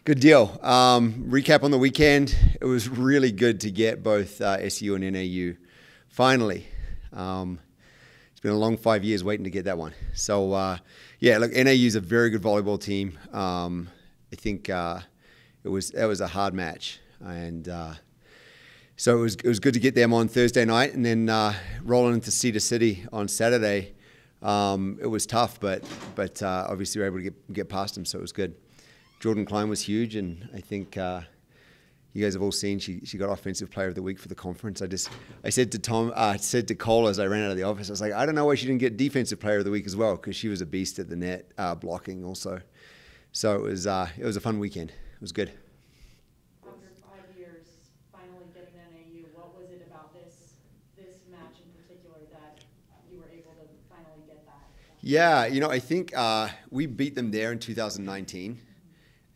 Good deal. Recap on the weekend. It was really good to get both SU and NAU. Finally. It's been a long 5 years waiting to get that one. So, yeah, look, NAU is a very good volleyball team. I think it was a hard match. And so it was good to get them on Thursday night. And then rolling into Cedar City on Saturday, it was tough, but obviously we were able to get past them, so it was good. Jordan Klein was huge, and I think you guys have all seen she got Offensive Player of the Week for the conference. I said to Cole as I ran out of the office, I was like, I don't know why she didn't get Defensive Player of the Week as well, because she was a beast at the net, blocking also. So it was a fun weekend. It was good. After 5 years, finally getting NAU, what was it about this match in particular that you were able to finally get that? Yeah, I think we beat them there in 2019.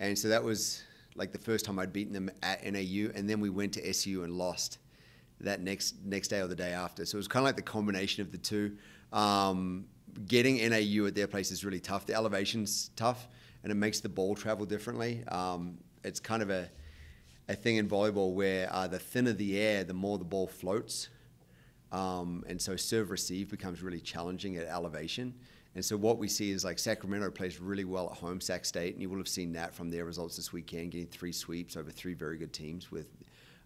And so that was like the first time I'd beaten them at NAU, and then we went to SU and lost that next day or the day after. So it was kind of like the combination of the two. Getting NAU at their place is really tough. The elevation's tough, and it makes the ball travel differently. It's kind of a thing in volleyball where the thinner the air, the more the ball floats. And so serve-receive becomes really challenging at elevation. And so what we see is like Sacramento plays really well at home, Sac State, and you will have seen that from their results this weekend, getting 3 sweeps over 3 very good teams with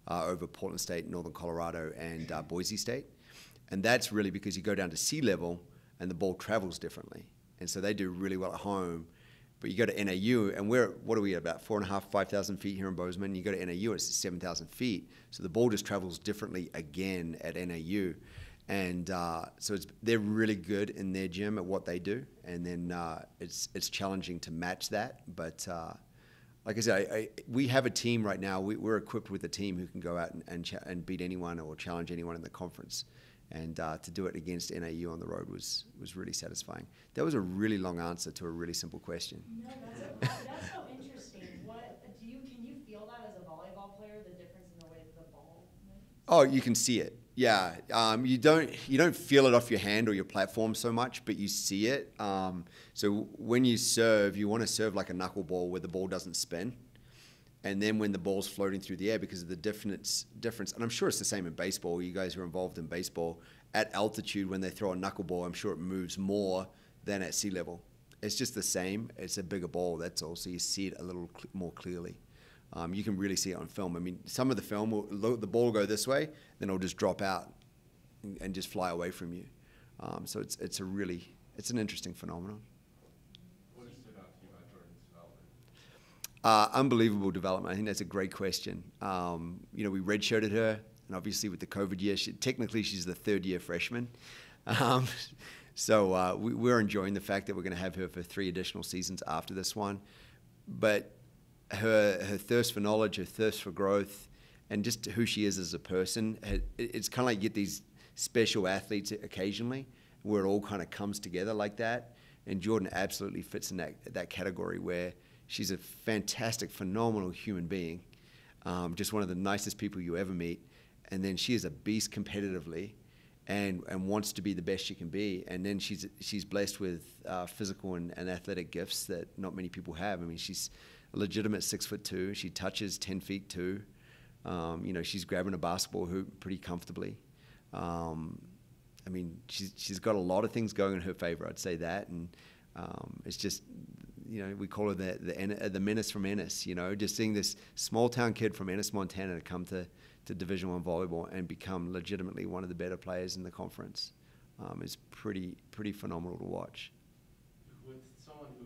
over Portland State, Northern Colorado, and Boise State. And that's really because you go down to sea level and the ball travels differently. And so they do really well at home. But you go to NAU, and what are we at, about 4,500, 5,000 feet here in Bozeman? You go to NAU, it's 7,000 feet. So the ball just travels differently again at NAU. And so they're really good in their gym at what they do, and then it's challenging to match that. But like I said, we have a team right now. We're equipped with a team who can go out and beat anyone or challenge anyone in the conference. And to do it against NAU on the road was really satisfying. That was a really long answer to a really simple question. No, that's so interesting. Can you feel that as a volleyball player, the difference in the way that the ball moves? Oh, you can see it. Yeah, you don't feel it off your hand or your platform so much, but you see it. So when you serve, you want to serve like a knuckleball where the ball doesn't spin. And then when the ball's floating through the air, because of the difference, and I'm sure it's the same in baseball, you guys who are involved in baseball, at altitude when they throw a knuckleball, I'm sure it moves more than at sea level. It's just the same. It's a bigger ball, that's all, so you see it a little more clearly. You can really see it on film. I mean, some of the film, the ball will go this way, then it'll just drop out and just fly away from you. So it's an interesting phenomenon. What has stood out to you about Jordan's development? Unbelievable development. I think that's a great question. We redshirted her, and obviously with the COVID year, technically she's the third-year freshman. So we're enjoying the fact that we're going to have her for 3 additional seasons after this one. But her thirst for knowledge, her thirst for growth, and just who she is as a person, it's kind of like you get these special athletes occasionally where it all kind of comes together like that. And Jordan absolutely fits in that category where she's a fantastic, phenomenal human being, just one of the nicest people you ever meet. And then she is a beast competitively and wants to be the best she can be. And then she's blessed with physical and athletic gifts that not many people have. I mean, she's a legitimate 6'2". She touches 10 feet too. She's grabbing a basketball hoop pretty comfortably. I mean, she's got a lot of things going in her favor, I'd say that. And it's just, we call her the menace from Ennis, just seeing this small town kid from Ennis, Montana come to Division I volleyball and become legitimately one of the better players in the conference is pretty phenomenal to watch. With someone who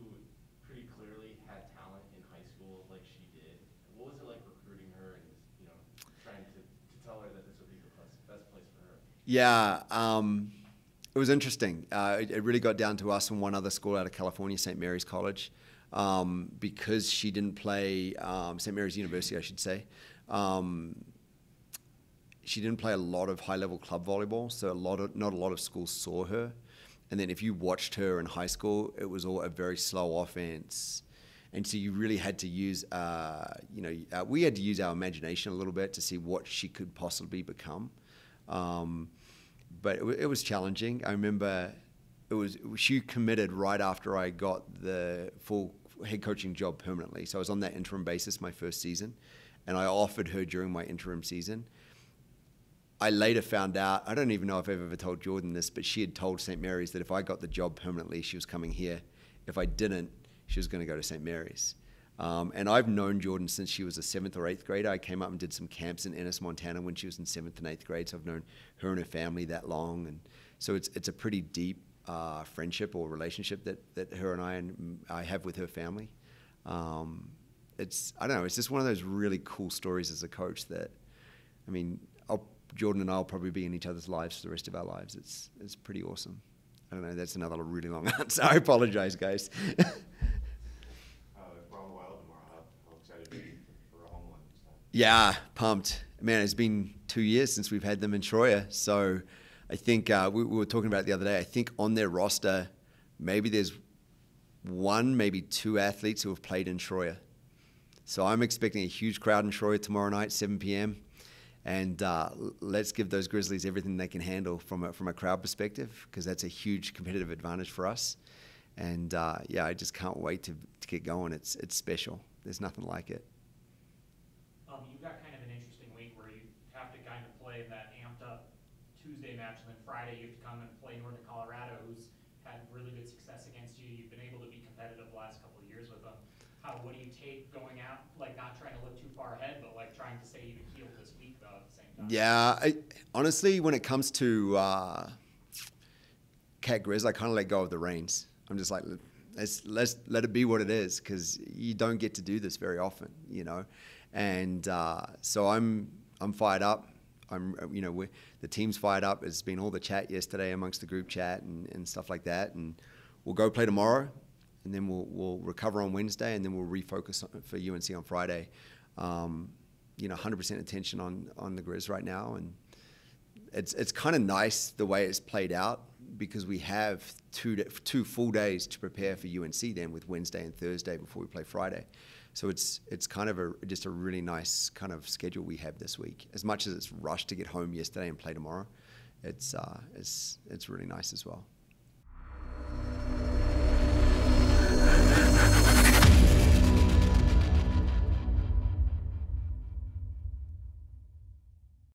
pretty clearly had talent in high school like she did, what was it like recruiting her and trying to tell her that this would be the best place for her? Yeah, it was interesting. It really got down to us and one other school out of California, St. Mary's College, because she didn't play, St. Mary's University, I should say. She didn't play a lot of high-level club volleyball, so not a lot of schools saw her. And then if you watched her in high school, it was all a very slow offense. And so you really had to use, we had to use our imagination a little bit to see what she could possibly become. But it was challenging. I remember she committed right after I got the full head coaching job permanently. So I was on that interim basis my first season, and I offered her during my interim season. I later found out, I don't even know if I've ever told Jordan this, but she had told St. Mary's that if I got the job permanently, she was coming here. If I didn't, she was going to go to St. Mary's. And I've known Jordan since she was a 7th or 8th grader. I came up and did some camps in Ennis, Montana when she was in 7th and 8th grade. So I've known her and her family that long. And so it's a pretty deep friendship or relationship that her and I have with her family. I don't know, it's just one of those really cool stories as a coach that, I mean, Jordan and I will probably be in each other's lives for the rest of our lives. It's pretty awesome. I don't know, that's another really long answer. I apologize, guys. Yeah, pumped. Man, it's been 2 years since we've had them in Troya. So I think we were talking about it the other day. I think on their roster, maybe there's 1, maybe 2 athletes who have played in Troya. So I'm expecting a huge crowd in Troya tomorrow night, 7 p.m. And let's give those Grizzlies everything they can handle from a crowd perspective, because that's a huge competitive advantage for us. And yeah, I just can't wait to get going. It's special. There's nothing like it. You've got kind of an interesting week where you have to kind of play that amped up Tuesday match, and then Friday you have to come and play Northern Colorado, who's had really good success against you. You've been able to be competitive the last couple of years with them. What do you take going out, like not trying to look too far ahead, but like trying to stay even keeled this week though at the same time? Yeah, honestly, when it comes to Cat Grizz, I kind of let go of the reins. I'm just like, let's let it be what it is, because you don't get to do this very often, you know. And so I'm fired up. The team's fired up. It's been all the chat yesterday amongst the group chat and stuff like that. And we'll go play tomorrow, and then we'll recover on Wednesday, and then we'll refocus for UNC on Friday. 100% attention on the Grizz right now, and it's kind of nice the way it's played out, because we have two full days to prepare for UNC then, with Wednesday and Thursday before we play Friday. So it's kind of just a really nice kind of schedule we have this week. As much as it's rushed to get home yesterday and play tomorrow, it's really nice as well.